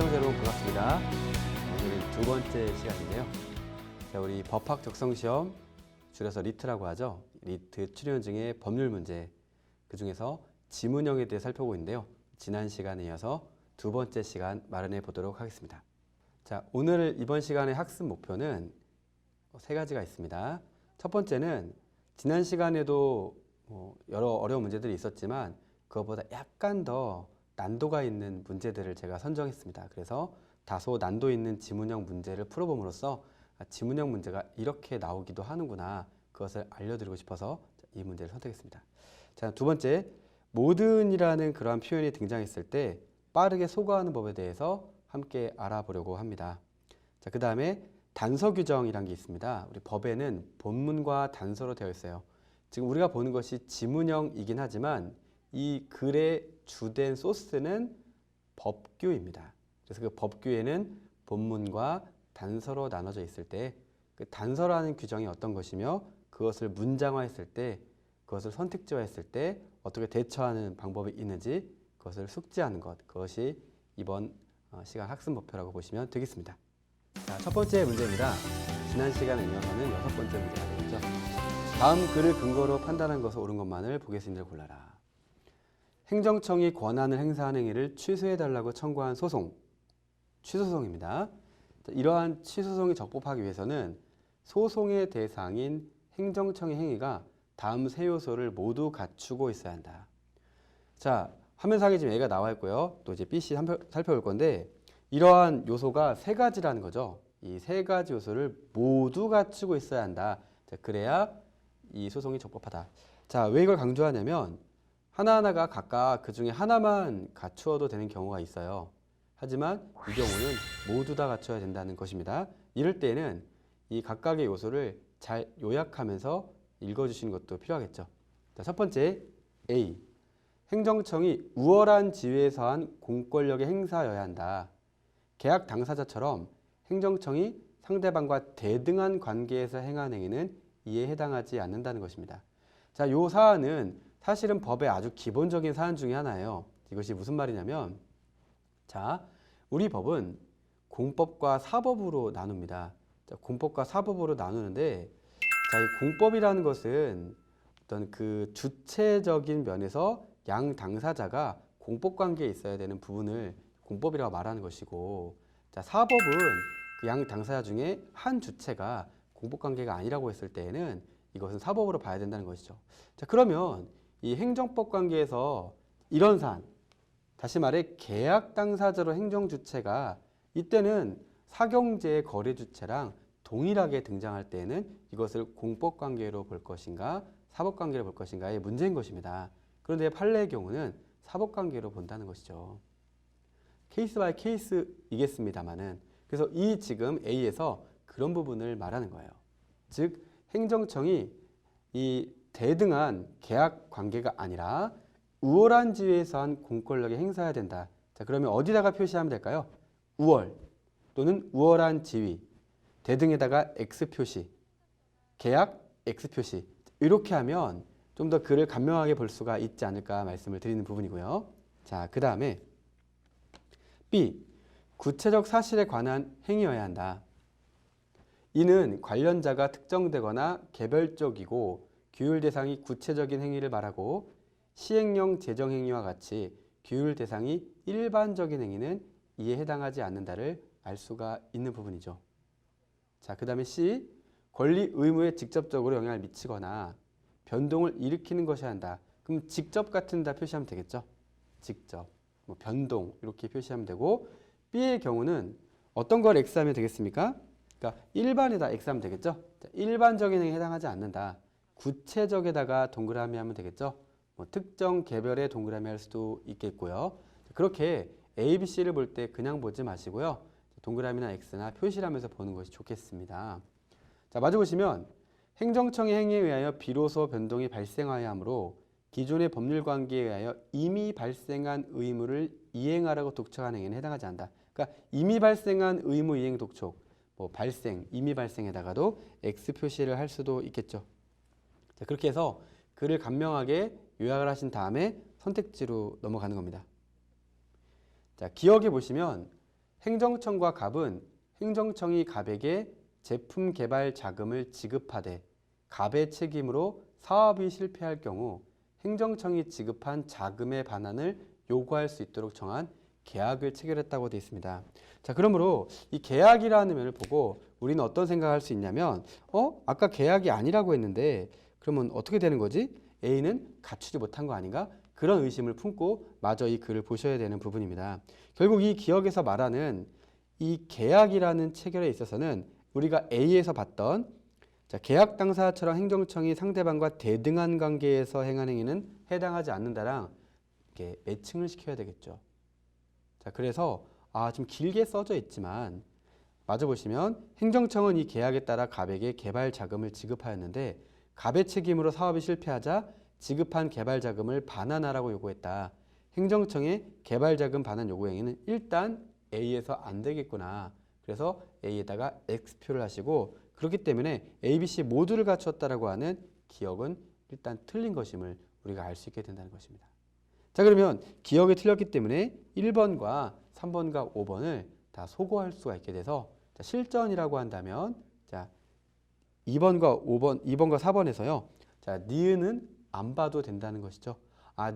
시청자 여러분 반갑습니다. 오늘은 두 번째 시간인데요. 자, 우리 법학 적성 시험, 줄여서 리트라고 하죠. 리트 출연 중에 법률 문제, 그 중에서 지문형에 대해 살펴보고 있는데요. 지난 시간에 이어서 두 번째 시간 마련해 보도록 하겠습니다. 자, 오늘 이번 시간의 학습 목표는 세 가지가 있습니다. 첫 번째는 지난 시간에도 여러 어려운 문제들이 있었지만 그것보다 약간 더 난도가 있는 문제들을 제가 선정했습니다. 그래서 다소 난도 있는 지문형 문제를 풀어봄으로써 지문형 문제가 이렇게 나오기도 하는구나, 그것을 알려드리고 싶어서 이 문제를 선택했습니다. 자, 두 번째, 모든이라는 그러한 표현이 등장했을 때 빠르게 소거하는 법에 대해서 함께 알아보려고 합니다. 자, 그 다음에 단서 규정이라는 게 있습니다. 우리 법에는 본문과 단서로 되어 있어요. 지금 우리가 보는 것이 지문형이긴 하지만 이 글의 주된 소스는 법규입니다. 그래서 그 법규에는 본문과 단서로 나눠져 있을 때 그 단서라는 규정이 어떤 것이며 그것을 문장화했을 때, 그것을 선택지화했을 때 어떻게 대처하는 방법이 있는지 그것을 숙지하는 것, 그것이 이번 시간 학습 목표라고 보시면 되겠습니다. 자, 첫 번째 문제입니다. 지난 시간에 이어서는 여섯 번째 문제가 되겠죠. 다음 글을 근거로 판단한 것을 옳은 것만을 보겠습니다. 골라라. 행정청이 권한을 행사한 행위를 취소해달라고 청구한 소송, 취소송입니다. 이러한 취소송이 적법하기 위해서는 소송의 대상인 행정청의 행위가 다음 세 요소를 모두 갖추고 있어야 한다. 자, 화면상에 지금 A가 나와 있고요. 또 이제 B, C 살펴볼 건데 이러한 요소가 세 가지라는 거죠. 이 세 가지 요소를 모두 갖추고 있어야 한다. 자, 그래야 이 소송이 적법하다. 자, 왜 이걸 강조하냐면 하나하나가 각각 그 중에 하나만 갖추어도 되는 경우가 있어요. 하지만 이 경우는 모두 다 갖춰야 된다는 것입니다. 이럴 때는 이 각각의 요소를 잘 요약하면서 읽어주시는 것도 필요하겠죠. 자, 첫 번째 A. 행정청이 우월한 지위에서 한 공권력의 행사여야 한다. 계약 당사자처럼 행정청이 상대방과 대등한 관계에서 행한 행위는 이에 해당하지 않는다는 것입니다. 자, 이 사안은 사실은 법의 아주 기본적인 사안 중에 하나예요. 이것이 무슨 말이냐면, 자, 우리 법은 공법과 사법으로 나눕니다. 자, 공법과 사법으로 나누는데, 자, 이 공법이라는 것은 어떤 그 주체적인 면에서 양 당사자가 공법 관계에 있어야 되는 부분을 공법이라고 말하는 것이고, 자, 사법은 그 양 당사자 중에 한 주체가 공법 관계가 아니라고 했을 때에는 이것은 사법으로 봐야 된다는 것이죠. 자, 그러면 이 행정법 관계에서 이런 사안, 다시 말해 계약 당사자로 행정 주체가 이때는 사경제의 거래 주체랑 동일하게 등장할 때에는 이것을 공법 관계로 볼 것인가 사법 관계로 볼 것인가의 문제인 것입니다. 그런데 판례의 경우는 사법 관계로 본다는 것이죠. 케이스 바이 케이스이겠습니다만은, 그래서 이 지금 A에서 그런 부분을 말하는 거예요. 즉 행정청이 이 대등한 계약 관계가 아니라 우월한 지위에서 한 공권력에 행사해야 된다. 자, 그러면 어디다가 표시하면 될까요? 우월 또는 우월한 지위, 대등에다가 X 표시, 계약 X 표시, 이렇게 하면 좀 더 글을 간명하게 볼 수가 있지 않을까 말씀을 드리는 부분이고요. 자, 그 다음에 B. 구체적 사실에 관한 행위여야 한다. 이는 관련자가 특정되거나 개별적이고 규율 대상이 구체적인 행위를 말하고 시행령 재정 행위와 같이 규율 대상이 일반적인 행위는 이에 해당하지 않는다를 알 수가 있는 부분이죠. 자, 그 다음에 C. 권리 의무에 직접적으로 영향을 미치거나 변동을 일으키는 것이어야 한다. 그럼 직접 같은 데 표시하면 되겠죠. 직접, 뭐 변동 이렇게 표시하면 되고, B의 경우는 어떤 걸 X하면 되겠습니까? 그러니까 일반에다 X하면 되겠죠. 자, 일반적인 행위에 해당하지 않는다. 구체적에다가 동그라미 하면 되겠죠. 뭐 특정 개별에 동그라미 할 수도 있겠고요. 그렇게 A, B, C를 볼 때 그냥 보지 마시고요. 동그라미나 X나 표시를 하면서 보는 것이 좋겠습니다. 자, 마주 보시면 행정청의 행위에 의하여 비로소 변동이 발생하여야 하므로 기존의 법률 관계에 의하여 이미 발생한 의무를 이행하라고 독촉한 행위는 해당하지 않는다. 그러니까 이미 발생한 의무 이행 독촉, 뭐 발생, 이미 발생에다가도 X 표시를 할 수도 있겠죠. 자, 그렇게 해서 글을 간명하게 요약을 하신 다음에 선택지로 넘어가는 겁니다. 자, 기억해 보시면 행정청과 갑은 행정청이 갑에게 제품 개발 자금을 지급하되 갑의 책임으로 사업이 실패할 경우 행정청이 지급한 자금의 반환을 요구할 수 있도록 정한 계약을 체결했다고 되어 있습니다. 자, 그러므로 이 계약이라는 면을 보고 우리는 어떤 생각을 할 수 있냐면 아까 계약이 아니라고 했는데 그러면 어떻게 되는 거지? A는 갖추지 못한 거 아닌가? 그런 의심을 품고 마저 이 글을 보셔야 되는 부분입니다. 결국 이 기억에서 말하는 이 계약이라는 체결에 있어서는 우리가 A에서 봤던 계약 당사자처럼 행정청이 상대방과 대등한 관계에서 행한 행위는 해당하지 않는다랑 이렇게 매칭을 시켜야 되겠죠. 자, 그래서 좀 길게 써져 있지만 마저 보시면 행정청은 이 계약에 따라 갑에게 개발 자금을 지급하였는데 갑의 책임으로 사업이 실패하자 지급한 개발 자금을 반환하라고 요구했다. 행정청의 개발 자금 반환 요구 행위는 일단 A에서 안 되겠구나. 그래서 A에다가 X표를 하시고 그렇기 때문에 A, B, C 모두를 갖췄다라고 하는 기억은 일단 틀린 것임을 우리가 알 수 있게 된다는 것입니다. 자, 그러면 기억이 틀렸기 때문에 1번과 3번과 5번을 다 소거할 수가 있게 돼서 실전이라고 한다면 2번과 4번에서요. 니은은 안 봐도 된다는 것이죠.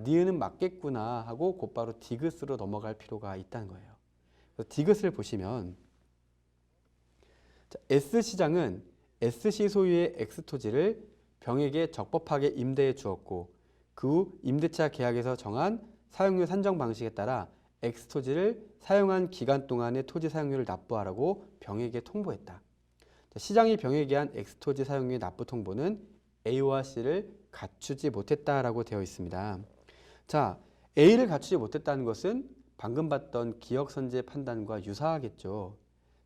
니은은 맞겠구나 하고 곧바로 디귿으로 넘어갈 필요가 있다는 거예요. 그래서 디귿을 보시면 S시장은 S시 소유의 X토지를 병에게 적법하게 임대해 주었고 그 후 임대차 계약에서 정한 사용료 산정 방식에 따라 X토지를 사용한 기간 동안의 토지 사용료를 납부하라고 병에게 통보했다. 시장이 병에게 한 X토지 사용료의 납부 통보는 A와 C를 갖추지 못했다라고 되어 있습니다. 자, A를 갖추지 못했다는 것은 방금 봤던 기억선지의 판단과 유사하겠죠.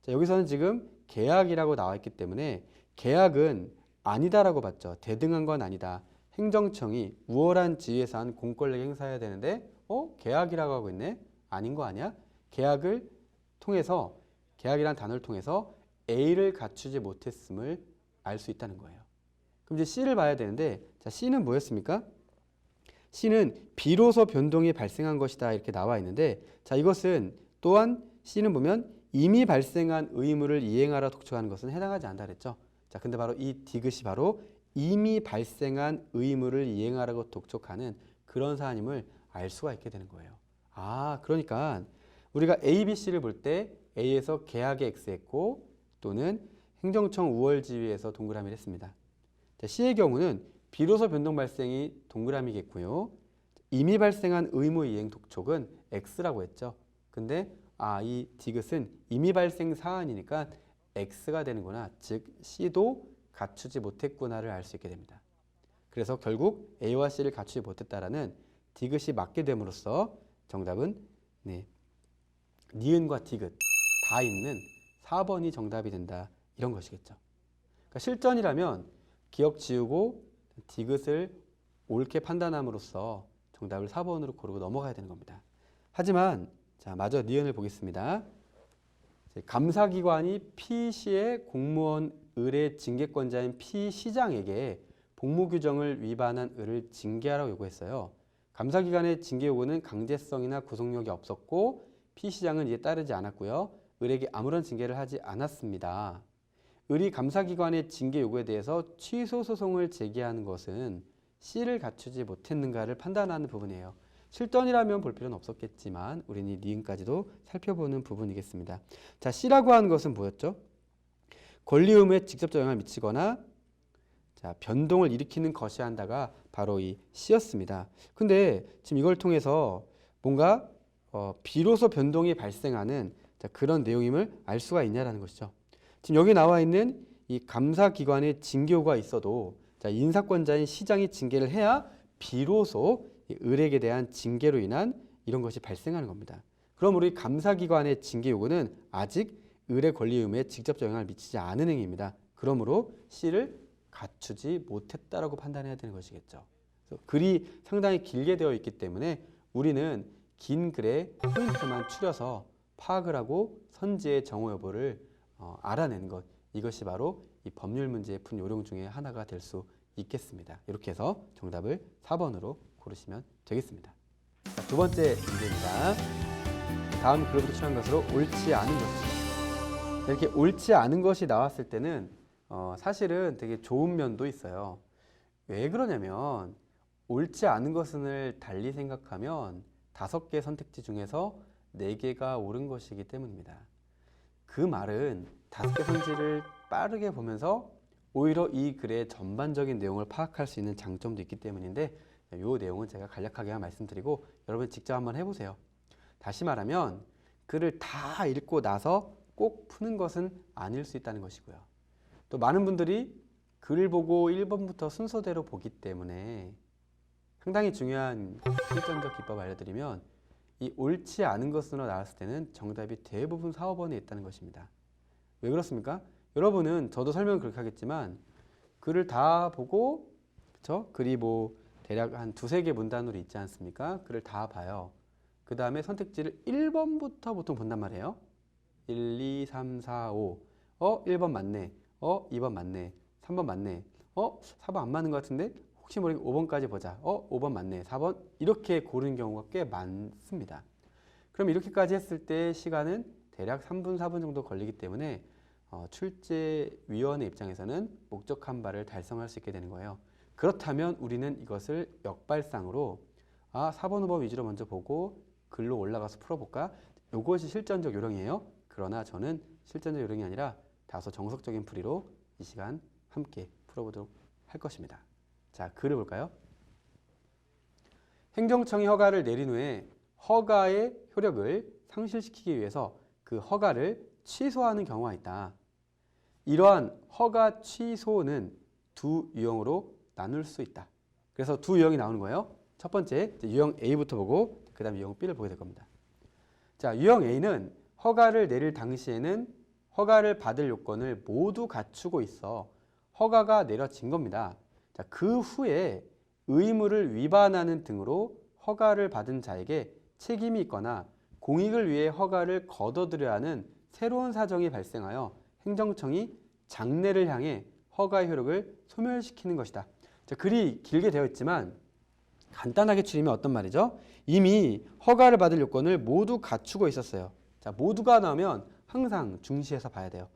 자, 여기서는 지금 계약이라고 나와 있기 때문에 계약은 아니다라고 봤죠. 대등한 건 아니다. 행정청이 우월한 지위에서 한 공권력 행사해야 되는데 계약이라고 하고 있네? 아닌 거 아니야? 계약을 통해서 계약이라는 단어를 통해서 A를 갖추지 못했음을 알 수 있다는 거예요. 그럼 이제 C를 봐야 되는데 자, C는 뭐였습니까? C는 비로소 변동이 발생한 것이다 이렇게 나와 있는데 자, 이것은 또한 C는 보면 이미 발생한 의무를 이행하라 독촉하는 것은 해당하지 않는다 그랬죠. 자, 근데 바로 이 디귿이 바로 이미 발생한 의무를 이행하라고 독촉하는 그런 사안임을 알 수가 있게 되는 거예요. 그러니까 우리가 A, B, C를 볼 때 A에서 계약에 X했고 또는 행정청 우월지위에서 동그라미를 했습니다. 자, C의 경우는 비로소 변동 발생이 동그라미겠고요. 이미 발생한 의무 이행 독촉은 X라고 했죠. 근데 이 디귿은 이미 발생 사안이니까 X가 되는구나. 즉 C도 갖추지 못했구나를 알 수 있게 됩니다. 그래서 결국 A와 C를 갖추지 못했다라는 디귿이 맞게 됨으로써 정답은 니은과 디귿 다 있는 4번이 정답이 된다. 이런 것이겠죠. 그러니까 실전이라면 기억 지우고 디귿을 옳게 판단함으로써 정답을 4번으로 고르고 넘어가야 되는 겁니다. 하지만 자, 마저 니은을 보겠습니다. 감사기관이 P시의 공무원 의뢰 징계권자인 P시장에게 복무규정을 위반한 의를 징계하라고 요구했어요. 감사기관의 징계 요구는 강제성이나 구속력이 없었고 P시장은 이에 따르지 않았고요. 을에게 아무런 징계를 하지 않았습니다. 을이 감사기관의 징계 요구에 대해서 취소 소송을 제기하는 것은 C를 갖추지 못했는가를 판단하는 부분이에요. 실전이라면 볼 필요는 없었겠지만 우리는 이 니은까지도 살펴보는 부분이겠습니다. 자, C라고 하는 것은 뭐였죠? 권리 의무에 직접적 영향을 미치거나 변동을 일으키는 것이 한다가 바로 이 C였습니다. 근데 지금 이걸 통해서 뭔가 비로소 변동이 발생하는 그런 내용임을 알 수가 있냐라는 것이죠. 지금 여기 나와 있는 이 감사기관의 징계가 있어도 인사권자인 시장이 징계를 해야 비로소 을에게 대한 징계로 인한 이런 것이 발생하는 겁니다. 그럼 우리 감사기관의 징계 요구는 아직 을의 권리 의무에 직접적 영향을 미치지 않은 행위입니다. 그러므로 C를 갖추지 못했다라고 판단해야 되는 것이겠죠. 그래서 글이 상당히 길게 되어 있기 때문에 우리는 긴 글의 포인트만 추려서 파악을 하고 선지의 정오 여부를 알아내는 것, 이것이 바로 이 법률 문제의 푼 요령 중에 하나가 될 수 있겠습니다. 이렇게 해서 정답을 4번으로 고르시면 되겠습니다. 자, 두 번째 문제입니다. 다음 글부터 취한 것으로 옳지 않은 것이죠. 이렇게 옳지 않은 것이 나왔을 때는 사실은 되게 좋은 면도 있어요. 왜 그러냐면 옳지 않은 것을 달리 생각하면 5개 선택지 중에서 4개가 옳은 것이기 때문입니다. 그 말은 5개 선지를 빠르게 보면서 오히려 이 글의 전반적인 내용을 파악할 수 있는 장점도 있기 때문인데 이 내용은 제가 간략하게 말씀드리고 여러분 직접 한번 해보세요. 다시 말하면 글을 다 읽고 나서 꼭 푸는 것은 아닐 수 있다는 것이고요. 또 많은 분들이 글을 보고 1번부터 순서대로 보기 때문에 상당히 중요한 실전적 기법 알려드리면 이 옳지 않은 것으로 나왔을 때는 정답이 대부분 4, 5번에 있다는 것입니다. 왜 그렇습니까? 여러분은 저도 설명을 그렇게 하겠지만 글을 다 보고 그쵸? 글이 뭐 대략 한 2-3개 문단으로 있지 않습니까? 글을 다 봐요. 그 다음에 선택지를 1번부터 보통 본단 말이에요. 1, 2, 3, 4, 5 1번 맞네 2번 맞네 3번 맞네 4번 안 맞는 것 같은데 혹시 모르니 5번까지 보자 5번 맞네 4번 이렇게 고르는 경우가 꽤 많습니다. 그럼 이렇게까지 했을 때 시간은 대략 3분 4분 정도 걸리기 때문에 출제위원회 입장에서는 목적한 바를 달성할 수 있게 되는 거예요. 그렇다면 우리는 이것을 역발상으로 4번 5번 위주로 먼저 보고 글로 올라가서 풀어볼까? 이것이 실전적 요령이에요. 그러나 저는 실전적 요령이 아니라 다소 정석적인 풀이로 이 시간 함께 풀어보도록 할 것입니다. 자, 글을 볼까요? 행정청이 허가를 내린 후에 허가의 효력을 상실시키기 위해서 그 허가를 취소하는 경우가 있다. 이러한 허가 취소는 두 유형으로 나눌 수 있다. 그래서 두 유형이 나오는 거예요. 첫 번째 유형 A부터 보고 그 다음 유형 B를 보게 될 겁니다. 자, 유형 A는 허가를 내릴 당시에는 허가를 받을 요건을 모두 갖추고 있어 허가가 내려진 겁니다. 자, 그 후에 의무를 위반하는 등으로 허가를 받은 자에게 책임이 있거나 공익을 위해 허가를 거둬들여야 하는 새로운 사정이 발생하여 행정청이 장래를 향해 허가의 효력을 소멸시키는 것이다. 자, 글이 길게 되어 있지만 간단하게 추리면 어떤 말이죠? 이미 허가를 받을 요건을 모두 갖추고 있었어요. 자, 모두가 나오면 항상 중시해서 봐야 돼요.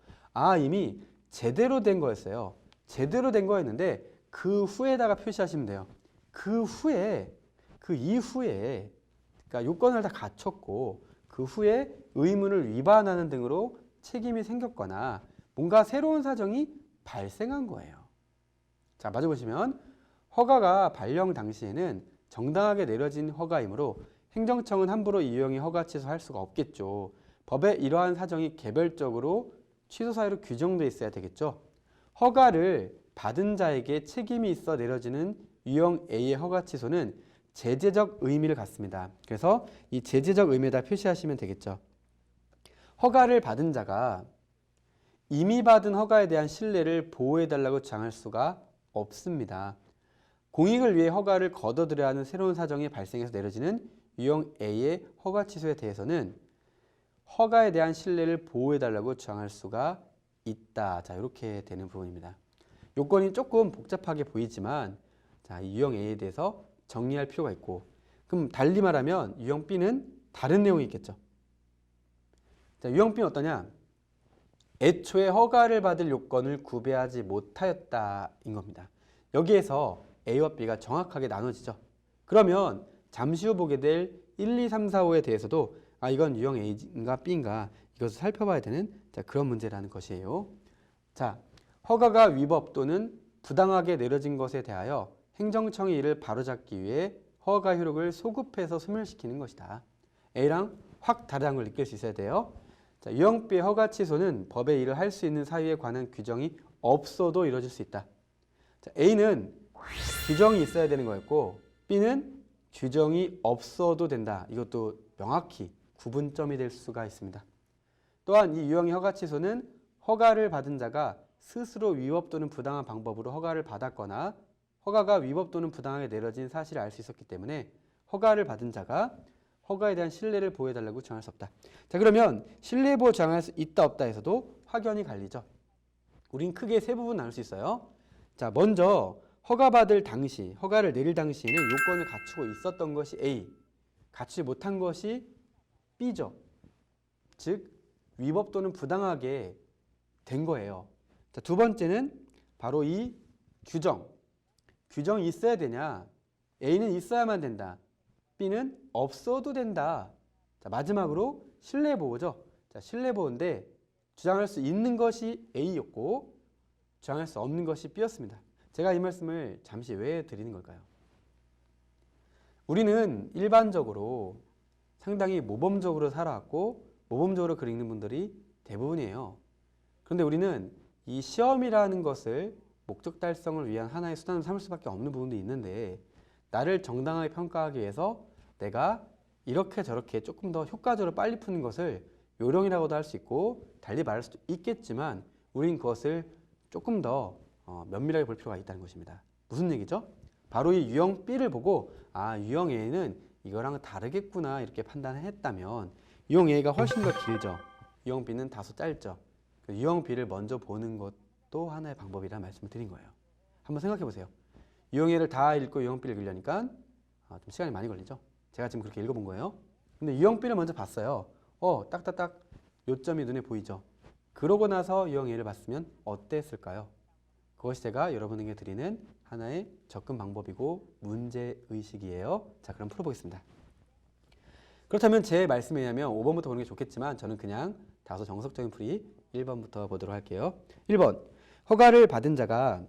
이미 제대로 된 거였어요. 제대로 된 거였는데 그 후에다가 표시하시면 돼요. 그 후에, 그 이후에, 그러니까 요건을 다 갖췄고 그 후에 의무를 위반하는 등으로 책임이 생겼거나 뭔가 새로운 사정이 발생한 거예요. 자, 마저 보시면 허가가 발령 당시에는 정당하게 내려진 허가이므로 행정청은 함부로 이 유형의 허가 취소할 수가 없겠죠. 법에 이러한 사정이 개별적으로 취소 사유로 규정되어 있어야 되겠죠. 허가를 받은 자에게 책임이 있어 내려지는 유형 A의 허가 취소는 제재적 의미를 갖습니다. 그래서 이 제재적 의미에다 표시하시면 되겠죠. 허가를 받은 자가 이미 받은 허가에 대한 신뢰를 보호해달라고 주장할 수가 없습니다. 공익을 위해 허가를 거둬들여야 하는 새로운 사정이 발생해서 내려지는 유형 A의 허가 취소에 대해서는 허가에 대한 신뢰를 보호해달라고 주장할 수가 있다. 자, 이렇게 되는 부분입니다. 요건이 조금 복잡하게 보이지만 자, 이 유형 A에 대해서 정리할 필요가 있고 그럼 달리 말하면 유형 B는 다른 내용이 있겠죠. 자, 유형 B는 어떠냐? 애초에 허가를 받을 요건을 구별하지 못하였다인 겁니다. 여기에서 A와 B가 정확하게 나눠지죠. 그러면 잠시 후 보게 될 1, 2, 3, 4, 5에 대해서도 이건 유형 A인가 B인가 이것을 살펴봐야 되는 그런 문제라는 것이에요. 자, 허가가 위법 또는 부당하게 내려진 것에 대하여 행정청이 이를 바로잡기 위해 허가 효력을 소급해서 소멸시키는 것이다. A랑 확 다르다는 걸 느낄 수 있어야 돼요. 자, 유형 B의 허가 취소는 법에 이를 할 수 있는 사유에 관한 규정이 없어도 이루어질 수 있다. 자, A는 규정이 있어야 되는 거였고 B는 규정이 없어도 된다. 이것도 명확히 구분점이 될 수가 있습니다. 또한 이 유형의 허가 취소는 허가를 받은 자가 스스로 위법 또는 부당한 방법으로 허가를 받았거나 허가가 위법 또는 부당하게 내려진 사실을 알 수 있었기 때문에 허가를 받은 자가 허가에 대한 신뢰를 보호해달라고 주장할 수 없다. 자, 그러면 신뢰 보호 주장할 수 있다 없다 해서도 확연히 갈리죠. 우린 크게 세 부분 나눌 수 있어요. 자, 먼저 허가받을 당시, 허가를 내릴 당시에는 요건을 갖추고 있었던 것이 A, 갖추지 못한 것이 B죠. 즉 위법 또는 부당하게 된 거예요. 자, 두 번째는 바로 이 규정이 있어야 되냐? A는 있어야만 된다. B는 없어도 된다. 자, 마지막으로 신뢰보호죠. 자, 신뢰보호인데 주장할 수 있는 것이 A였고 주장할 수 없는 것이 B였습니다. 제가 이 말씀을 잠시 왜 드리는 걸까요? 우리는 일반적으로 상당히 모범적으로 살아왔고 모범적으로 글 읽는 분들이 대부분이에요. 그런데 우리는 이 시험이라는 것을 목적 달성을 위한 하나의 수단으로 삼을 수밖에 없는 부분도 있는데 나를 정당하게 평가하기 위해서 내가 이렇게 저렇게 조금 더 효과적으로 빨리 푸는 것을 요령이라고도 할 수 있고 달리 말할 수도 있겠지만 우린 그것을 조금 더 면밀하게 볼 필요가 있다는 것입니다. 무슨 얘기죠? 바로 이 유형 B를 보고 유형 A는 이거랑 다르겠구나 이렇게 판단했다면 유형 A가 훨씬 더 길죠. 유형 B는 다소 짧죠. 유형 B를 먼저 보는 것도 하나의 방법이라는 말씀을 드린 거예요. 한번 생각해 보세요. 유형 A를 다 읽고 유형 B를 읽으려니까 좀 시간이 많이 걸리죠. 제가 지금 그렇게 읽어본 거예요. 근데 유형 B를 먼저 봤어요. 딱딱딱 요점이 눈에 보이죠. 그러고 나서 유형 A를 봤으면 어땠을까요? 그것이 제가 여러분에게 드리는 하나의 접근 방법이고 문제의식이에요. 자, 그럼 풀어보겠습니다. 그렇다면 제 말씀에 의하면 5번부터 보는 게 좋겠지만 저는 그냥 다소 정석적인 풀이 1번부터 보도록 할게요. 1번, 허가를 받은 자가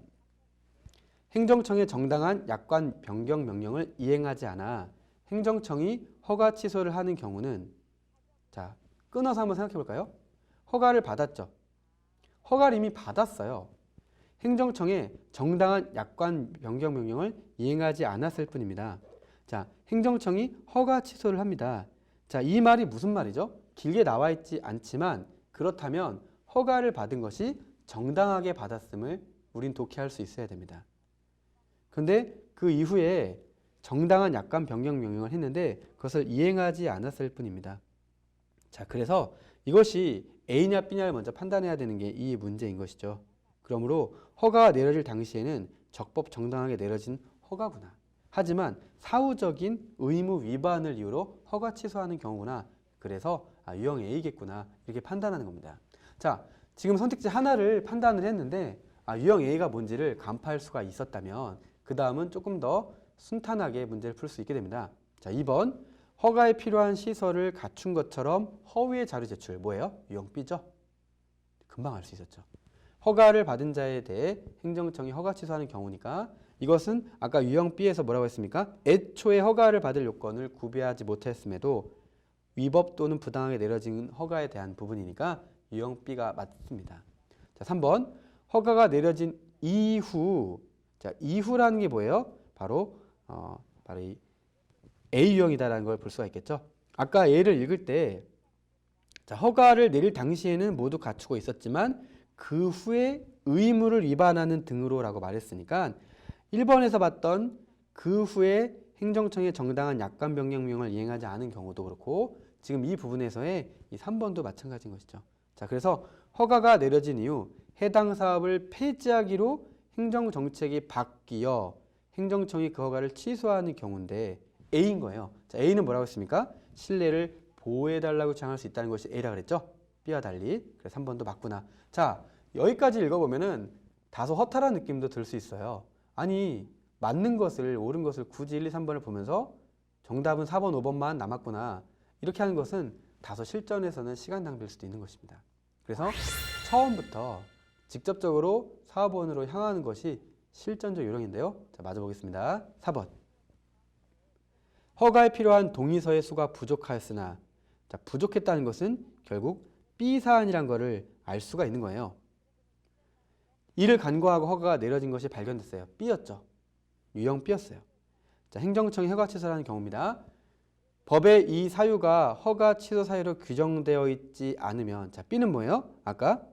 행정청의 정당한 약관 변경 명령을 이행하지 않아 행정청이 허가 취소를 하는 경우는 자, 끊어서 한번 생각해 볼까요? 허가를 받았죠. 허가를 이미 받았어요. 행정청의 정당한 약관 변경 명령을 이행하지 않았을 뿐입니다. 자, 행정청이 허가 취소를 합니다. 자, 이 말이 무슨 말이죠? 길게 나와 있지 않지만 그렇다면 허가를 받은 것이 정당하게 받았음을 우린 독해할 수 있어야 됩니다. 그런데 그 이후에 정당한 약관 변경 명령을 했는데 그것을 이행하지 않았을 뿐입니다. 자, 그래서 이것이 A냐 B냐를 먼저 판단해야 되는 게 이 문제인 것이죠. 그러므로 허가가 내려질 당시에는 적법 정당하게 내려진 허가구나. 하지만 사후적인 의무 위반을 이유로 허가 취소하는 경우구나. 그래서 유형 A겠구나. 이렇게 판단하는 겁니다. 자, 지금 선택지 하나를 판단을 했는데 유형 A가 뭔지를 간파할 수가 있었다면 그 다음은 조금 더 순탄하게 문제를 풀 수 있게 됩니다. 자, 2번 허가에 필요한 시설을 갖춘 것처럼 허위의 자료 제출. 뭐예요? 유형 B죠? 금방 알 수 있었죠. 허가를 받은 자에 대해 행정청이 허가 취소하는 경우니까 이것은 아까 유형 B에서 뭐라고 했습니까? 애초에 허가를 받을 요건을 구비하지 못했음에도 위법 또는 부당하게 내려진 허가에 대한 부분이니까 유형 B가 맞습니다. 자, 3번 허가가 내려진 이후. 자, 이후라는 게 뭐예요? 바로 이 A 유형이다라는 걸 볼 수가 있겠죠. 아까 A를 읽을 때 자, 허가를 내릴 당시에는 모두 갖추고 있었지만 그 후에 의무를 위반하는 등으로라고 말했으니까 1번에서 봤던 그 후에 행정청의 정당한 약관 변경 명령을 이행하지 않은 경우도 그렇고 지금 이 부분에서의 이 3번도 마찬가지인 것이죠. 자, 그래서 허가가 내려진 이후 해당 사업을 폐지하기로 행정정책이 바뀌어 행정청이 그 허가를 취소하는 경우인데 A인 거예요. 자, A는 뭐라고 했습니까? 신뢰를 보호해달라고 주장할 수 있다는 것이 A라 그랬죠? B와 달리. 그래서 3번도 맞구나. 자, 여기까지 읽어보면은 다소 허탈한 느낌도 들 수 있어요. 아니, 맞는 것을, 옳은 것을 굳이 1, 2, 3번을 보면서 정답은 4번, 5번만 남았구나. 이렇게 하는 것은 다소 실전에서는 시간 낭비일 수도 있는 것입니다. 그래서 처음부터 직접적으로 4번으로 향하는 것이 실전적 요령인데요. 자, 맞아 보겠습니다. 4번. 허가에 필요한 동의서의 수가 부족하였으나 자, 부족했다는 것은 결국 B 사안이란 거를 알 수가 있는 거예요. 이를 간과하고 허가가 내려진 것이 발견됐어요. B였죠. 유형 B였어요. 자, 행정청이 허가 취소하는 경우입니다. 법에 이 사유가 허가 취소 사유로 규정되어 있지 않으면 자, B는 뭐예요? 아까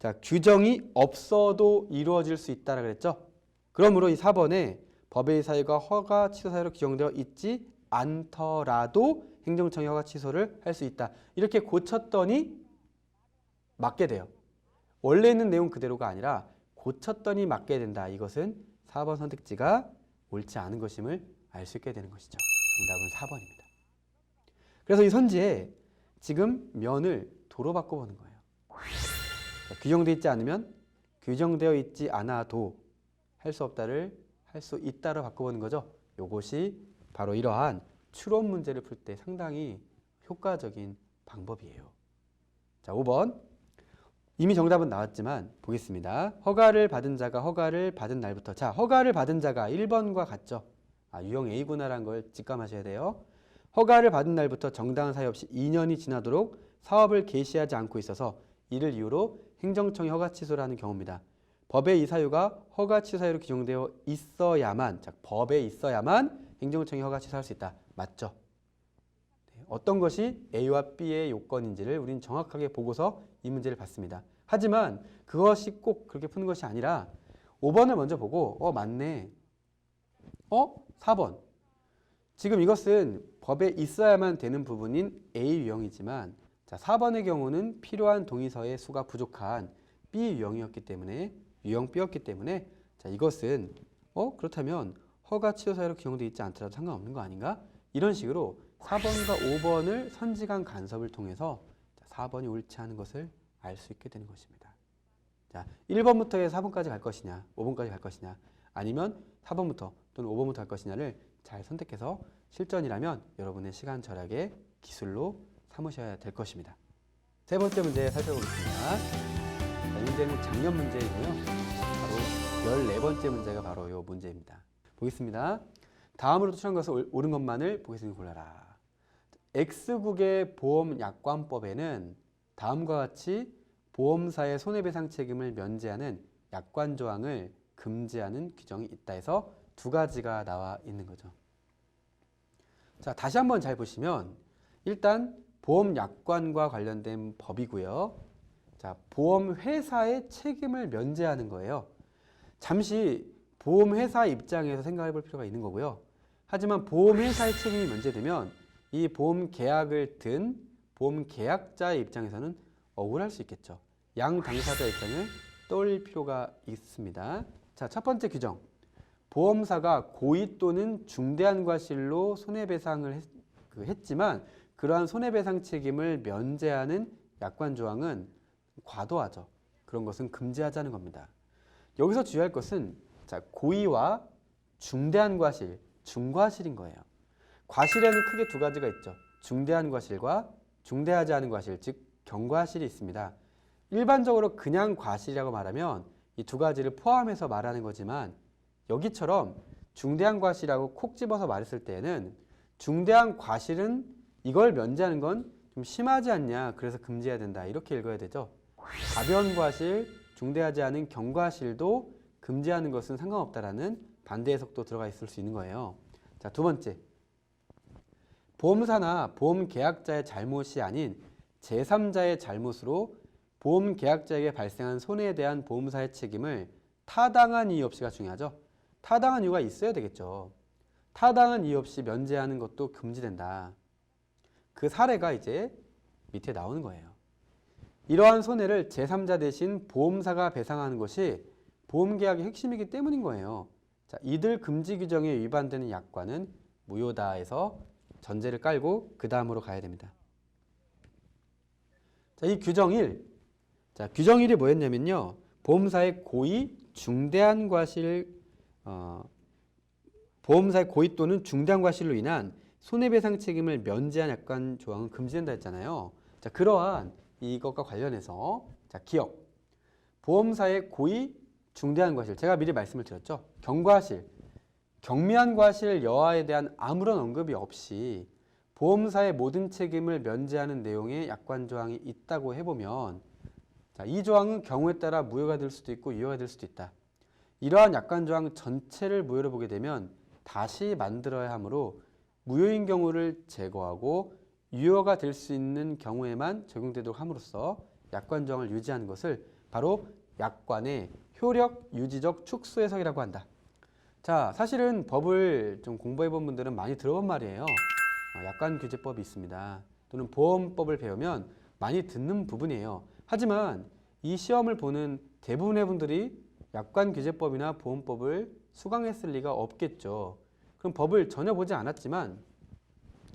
자, 규정이 없어도 이루어질 수 있다라고 그랬죠. 그러므로 이 4번에 법의 사유가 허가 취소 사유로 규정되어 있지 않더라도 행정청이 허가 취소를 할 수 있다. 이렇게 고쳤더니 맞게 돼요. 원래 있는 내용 그대로가 아니라 고쳤더니 맞게 된다. 이것은 4번 선택지가 옳지 않은 것임을 알 수 있게 되는 것이죠. 정답은 4번입니다. 그래서 이 선지에 지금 면을 도로 바꿔보는 거예요. 규정되어 있지 않으면 규정되어 있지 않아도 할 수 없다를 할 수 있다로 바꿔보는 거죠. 이것이 바로 이러한 추론 문제를 풀 때 상당히 효과적인 방법이에요. 자, 5번. 이미 정답은 나왔지만 보겠습니다. 허가를 받은 자가 허가를 받은 날부터. 자, 허가를 받은 자가 1번과 같죠. 유형 A구나라는 걸 직감하셔야 돼요. 허가를 받은 날부터 정당한 사유 없이 2년이 지나도록 사업을 개시하지 않고 있어서 이를 이유로 행정청이 허가 취소를 하는 경우입니다. 법에 이 사유가 허가 취소 사유로 규정되어 있어야만, 자, 법에 있어야만 행정청이 허가 취소할 수 있다. 맞죠? 네, 어떤 것이 A와 B의 요건인지를 우리는 정확하게 보고서 이 문제를 봤습니다. 하지만 그것이 꼭 그렇게 푸는 것이 아니라 5번을 먼저 보고 맞네. 4번. 지금 이것은 법에 있어야만 되는 부분인 A 유형이지만 자, 4번의 경우는 필요한 동의서의 수가 부족한 B 유형이었기 때문에 유형 B였기 때문에 자, 이것은 그렇다면 허가 취소 사유로 규정되어 있지 않더라도 상관없는 거 아닌가? 이런 식으로 4번과 5번을 선지간 간섭을 통해서 자, 4번이 옳지 않은 것을 알 수 있게 되는 것입니다. 자, 1번부터 해서 4번까지 갈 것이냐, 5번까지 갈 것이냐, 아니면 4번부터 또는 5번부터 갈 것이냐를 잘 선택해서 실전이라면 여러분의 시간 절약의 기술로 삼으셔야 될 것입니다. 세 번째 문제 살펴보겠습니다. 자, 이 문제는 작년 문제이고요. 바로 14번째 문제가 바로 이 문제입니다. 보겠습니다. 다음으로 추천한 것을 옳은 것만을 보겠습니다. 골라라. X국의 보험약관법에는 다음과 같이 보험사의 손해배상 책임을 면제하는 약관 조항을 금지하는 규정이 있다 해서 두 가지가 나와 있는 거죠. 자, 다시 한번 잘 보시면 일단 보험약관과 관련된 법이고요. 자, 보험회사의 책임을 면제하는 거예요. 잠시 보험회사 입장에서 생각해 볼 필요가 있는 거고요. 하지만 보험회사의 책임이 면제되면 이 보험계약을 든 보험계약자의 입장에서는 억울할 수 있겠죠. 양 당사자 입장을 떠올릴 필요가 있습니다. 자, 첫 번째 규정. 보험사가 고의 또는 중대한 과실로 손해배상을 했지만 그러한 손해배상 책임을 면제하는 약관 조항은 과도하죠. 그런 것은 금지하자는 겁니다. 여기서 주의할 것은 자, 고의와 중대한 과실, 중과실인 거예요. 과실에는 크게 두 가지가 있죠. 중대한 과실과 중대하지 않은 과실, 즉 경과실이 있습니다. 일반적으로 그냥 과실이라고 말하면 이 두 가지를 포함해서 말하는 거지만 여기처럼 중대한 과실이라고 콕 집어서 말했을 때에는 중대한 과실은 이걸 면제하는 건 좀 심하지 않냐, 그래서 금지해야 된다, 이렇게 읽어야 되죠. 가변 과실, 중대하지 않은 경과실도 금지하는 것은 상관없다라는 반대 해석도 들어가 있을 수 있는 거예요. 자, 두 번째. 보험사나 보험계약자의 잘못이 아닌 제3자의 잘못으로 보험계약자에게 발생한 손해에 대한 보험사의 책임을 타당한 이유 없이가 중요하죠. 타당한 이유가 있어야 되겠죠. 타당한 이유 없이 면제하는 것도 금지된다. 그 사례가 이제 밑에 나오는 거예요. 이러한 손해를 제3자 대신 보험사가 배상하는 것이 보험계약의 핵심이기 때문인 거예요. 자, 이들 금지 규정에 위반되는 약관은 무효다 해서 전제를 깔고 그 다음으로 가야 됩니다. 자, 이 규정 1. 자, 규정 1이 뭐였냐면요. 보험사의 고의, 중대한 과실, 보험사의 고의 또는 중대한 과실로 인한 손해배상 책임을 면제한 약관 조항은 금지된다 했잖아요. 자, 그러한 이것과 관련해서 자, 기억. 보험사의 고의, 중대한 과실. 제가 미리 말씀을 드렸죠. 경과실. 경미한 과실 여하에 대한 아무런 언급이 없이 보험사의 모든 책임을 면제하는 내용의 약관 조항이 있다고 해보면 자, 이 조항은 경우에 따라 무효가 될 수도 있고 유효가 될 수도 있다. 이러한 약관 조항 전체를 무효로 보게 되면 다시 만들어야 하므로 무효인 경우를 제거하고 유효가 될 수 있는 경우에만 적용되도록 함으로써 약관 조항을 유지하는 것을 바로 약관의 효력 유지적 축소 해석이라고 한다. 자, 사실은 법을 좀 공부해 본 분들은 많이 들어본 말이에요. 약관규제법이 있습니다. 또는 보험법을 배우면 많이 듣는 부분이에요. 하지만 이 시험을 보는 대부분의 분들이 약관규제법이나 보험법을 수강했을 리가 없겠죠. 그럼 법을 전혀 보지 않았지만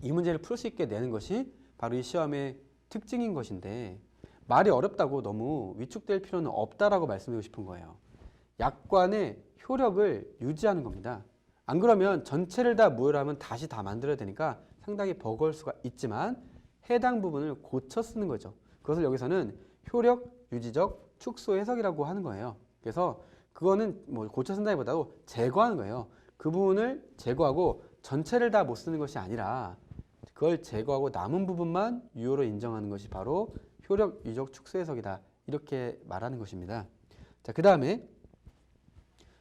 이 문제를 풀 수 있게 내는 것이 바로 이 시험의 특징인 것인데 말이 어렵다고 너무 위축될 필요는 없다라고 말씀드리고 싶은 거예요. 약관의 효력을 유지하는 겁니다. 안 그러면 전체를 다 무효로 하면 다시 다 만들어야 되니까 상당히 버거울 수가 있지만 해당 부분을 고쳐 쓰는 거죠. 그것을 여기서는 효력 유지적 축소 해석이라고 하는 거예요. 그래서 그거는 뭐 고쳐 쓴다기보다도 제거하는 거예요. 그 부분을 제거하고 전체를 다 못 쓰는 것이 아니라 그걸 제거하고 남은 부분만 유효로 인정하는 것이 바로 효력 유지적 축소 해석이다. 이렇게 말하는 것입니다. 자, 그 다음에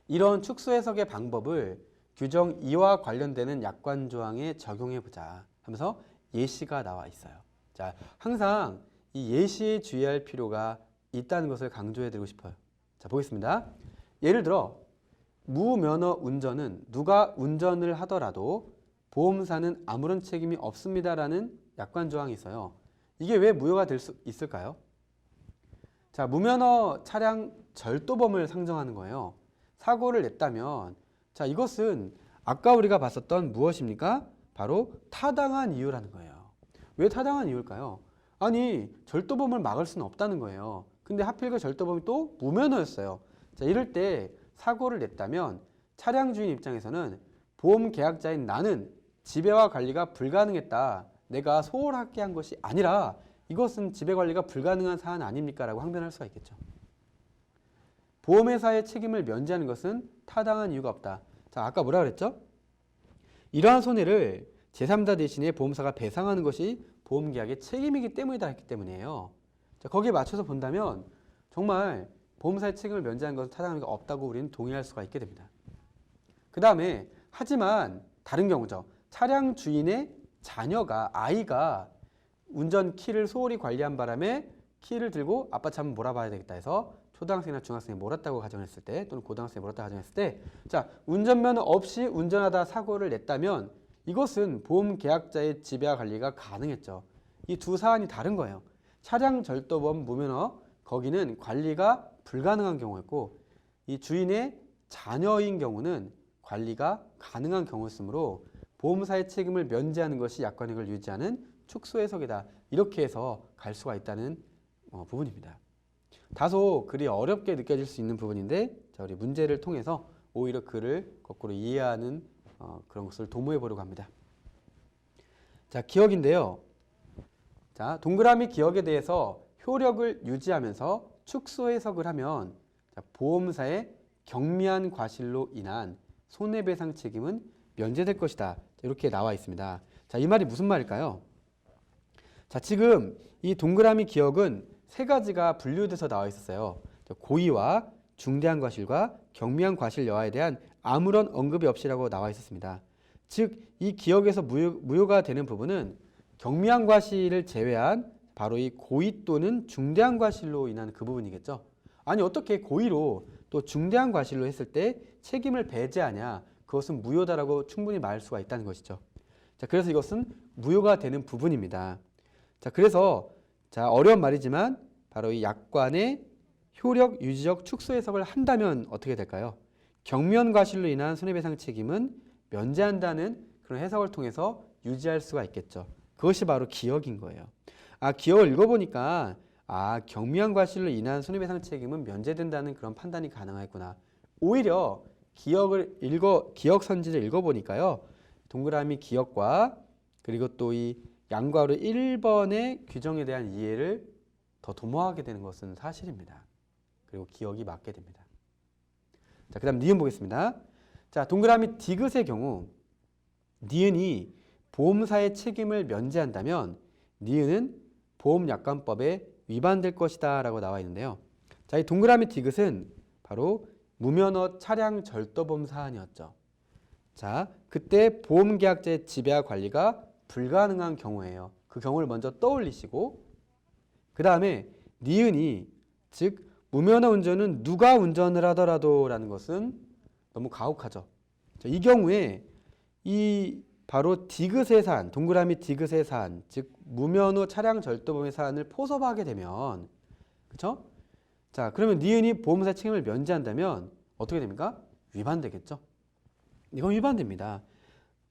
이런 축소 해석의 방법을 규정 2와 관련되는 약관 조항에 적용해 보자 하면서 예시가 나와 있어요. 자, 항상 이 예시에 주의할 필요가 있다는 것을 강조해 드리고 싶어요. 자, 보겠습니다. 예를 들어 무면허 운전은 누가 운전을 하더라도 보험사는 아무런 책임이 없습니다라는 약관 조항이 있어요. 이게 왜 무효가 될 수 있을까요? 자, 무면허 차량 절도범을 상정하는 거예요. 사고를 냈다면 자, 이것은 아까 우리가 봤었던 무엇입니까? 바로 타당한 이유라는 거예요. 왜 타당한 이유일까요? 아니, 절도범을 막을 수는 없다는 거예요. 근데 하필 그 절도범이 또 무면허였어요. 자, 이럴 때 사고를 냈다면 차량 주인 입장에서는 보험 계약자인 나는 지배와 관리가 불가능했다. 내가 소홀하게 한 것이 아니라 이것은 지배 관리가 불가능한 사안 아닙니까? 라고 항변할 수가 있겠죠. 보험회사의 책임을 면제하는 것은 타당한 이유가 없다. 자, 아까 뭐라 그랬죠? 이러한 손해를 제3자 대신에 보험사가 배상하는 것이 보험계약의 책임이기 때문이다 했기 때문이에요. 자, 거기에 맞춰서 본다면 정말 보험사의 책임을 면제하는 것은 타당한 이유가 없다고 우리는 동의할 수가 있게 됩니다. 그 다음에 하지만 다른 경우죠. 차량 주인의 자녀가 아이가 운전 키를 소홀히 관리한 바람에 키를 들고 아빠 참 몰아봐야 되겠다 해서 초등학생이나 중학생이 몰았다고 가정했을 때 또는 고등학생이 몰았다고 가정했을 때 자, 운전면허 없이 운전하다 사고를 냈다면 이것은 보험 계약자의 지배와 관리가 가능했죠. 이 두 사안이 다른 거예요. 차량 절도범 무면허 거기는 관리가 불가능한 경우였고 이 주인의 자녀인 경우는 관리가 가능한 경우였으므로 보험사의 책임을 면제하는 것이 약관익을 유지하는 축소 해석이다. 이렇게 해서 갈 수가 있다는 부분입니다. 다소 글이 어렵게 느껴질 수 있는 부분인데 자, 우리 문제를 통해서 오히려 글을 거꾸로 이해하는 그런 것을 도모해 보려고 합니다. 자, 기억인데요. 자, 동그라미 기억에 대해서 효력을 유지하면서 축소 해석을 하면 자, 보험사의 경미한 과실로 인한 손해배상 책임은 면제될 것이다. 이렇게 나와 있습니다. 자, 이 말이 무슨 말일까요? 자, 지금 이 동그라미 기억은 세 가지가 분류돼서 나와 있었어요. 고의와 중대한 과실과 경미한 과실 여하에 대한 아무런 언급이 없이라고 나와 있었습니다. 즉, 이 기억에서 무효가 되는 부분은 경미한 과실을 제외한 바로 이 고의 또는 중대한 과실로 인한 그 부분이겠죠. 아니, 어떻게 고의로 또 중대한 과실로 했을 때 책임을 배제하냐? 그것은 무효다라고 충분히 말할 수가 있다는 것이죠. 자, 그래서 이것은 무효가 되는 부분입니다. 자, 그래서 자, 어려운 말이지만 바로 이 약관의 효력 유지적 축소 해석을 한다면 어떻게 될까요? 경미한 과실로 인한 손해배상 책임은 면제한다는 그런 해석을 통해서 유지할 수가 있겠죠. 그것이 바로 기억인 거예요. 아, 기억을 읽어보니까 아, 경미한 과실로 인한 손해배상 책임은 면제된다는 그런 판단이 가능하겠구나. 오히려 기억 선지를 읽어보니까요. 동그라미 기억과 그리고 또 이 양괄호 1번의 규정에 대한 이해를 더 도모하게 되는 것은 사실입니다. 그리고 기억이 맞게 됩니다. 자, 그 다음 니은 보겠습니다. 자, 동그라미 디귿의 경우 니은이 보험사의 책임을 면제한다면 니은은 보험약관법에 위반될 것이다 라고 나와 있는데요. 자, 이 동그라미 디귿은 바로 무면허 차량 절도범 사안이었죠. 자, 그때 보험계약자의 지배와 관리가 불가능한 경우예요. 그 경우를 먼저 떠올리시고 그 다음에 니은이 즉 무면허 운전은 누가 운전을 하더라도 라는 것은 너무 가혹하죠. 자, 이 경우에 이 바로 디귿의 사안, 동그라미 디귿의 사안, 즉 무면허 차량 절도범의 사안을 포섭하게 되면 그렇죠? 자, 그러면 니은이 보험사 책임을 면제한다면 어떻게 됩니까? 위반되겠죠. 이건 위반됩니다.